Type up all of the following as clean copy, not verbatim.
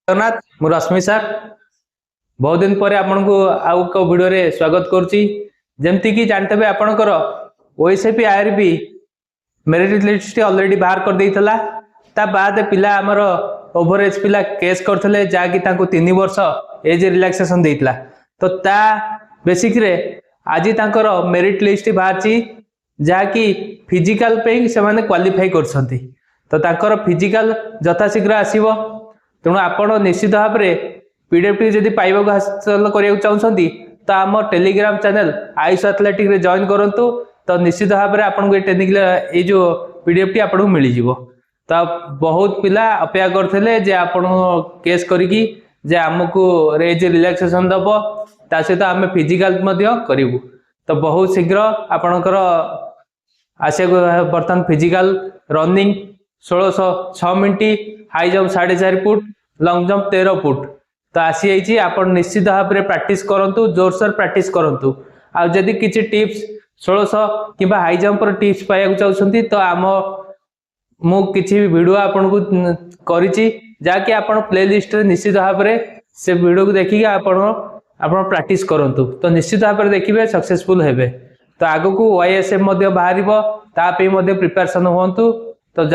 जगन्नाथ मु रश्मि सर बहुत दिन पर आपन को आउ को वीडियो रे स्वागत करछि। जेमति कि जानते आपनकर OSAP IRB merit list already बाहर कर देइथला। ता बाद पिला हमर ओवरएज पिला केस करथले जा कि तांको 3 वर्ष एज रिलैक्सेशन देइतला। तो ता बेसिक रे आज तांकर मेरिट लिस्ट बाहरछि जा कि फिजिकल पे से माने क्वालिफाई करछंती। तो तांकर फिजिकल यथाशीघ्र आसीबो। तेणु आपण निश्चित भाव में पीडीएफ जदि पाइबा हासिल करने चाहते तो आम टेलीग्राम चैनल आयुष एथलेटिक रे जॉइन करंतु। तो निश्चित भाव में आपको ये जो पीडीएफ टी आपको मिल जाव। तो बहुत पिला अपेक्षा करते जे आपण केस करिकी जे आमको एज रिलैक्सेशन दब ता सहित आम फिजिकल करूँ। तो बहुत शीघ्र आपणकर आसे बर्तमान physical running 1606 minute, high jump 4.5 foot, lung jump 13 foot. तो आसी जाइए आप निश्चित भाव में प्रैक्टिस करंतु, जोरसोर प्रैक्टिस करंतु। आ जदि किछि टिप्स 1600 कि हाई जंप टिप्स पाइबा चाहते तो आम मु किछि वीडियो आपन को करिछि जाकि आपन प्लेलिस्ट रे निश्चित भाव में से वीडियो को देखिए आपन प्रैक्टिस करंतु। तो निश्चित भाव में देखिए सक्सेसफुल हेबे। तो आगो को वाईएसएफ मध्य बाहरिबो ता पे मध्य प्रिपरेशन होंतु। तो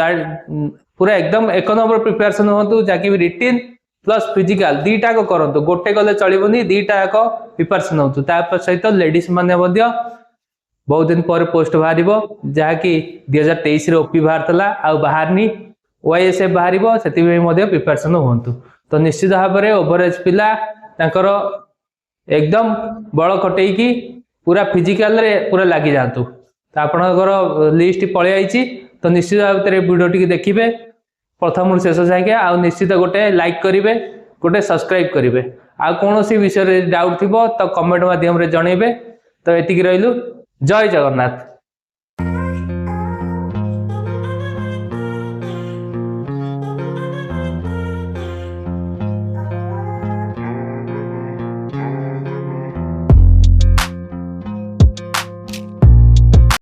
पूरा एकदम 1 नंबर प्रिपरेशन होंतु जाकि रिटिन प्लस फिजिकल दीटा को करंतु। गोटे गले चलिबोनी, दीटा को प्रिपरेशन होंतु। ता सहित लेडीज माने मध्य बहुत दिन पर पोस्ट बाहरिबो जाकि 2023 रे ओपी बाहरतला आ बाहरनी वाईएसएफ बाहरिबो, सेति में मध्य प्रिपरेशन होंतु। तो निश्चित भाव में ओवरएज पिला तांकर एकदम बळ खटेई की पूरा फिजिकल रे पूरा लागि जातु। तो आपनकर लिस्ट पळे आइछि। तो निश्चित भाव में वीडियो टी देखिए प्रथम शेष जाए आ निश्चित गोटे लाइक करेंगे, गोटे सब्सक्राइब करेंगे। आ कौन सी विषय डाउट थी तो कमेंट माध्यम रे जनइबे। तो एतिक रहिलु। जय जगन्नाथ।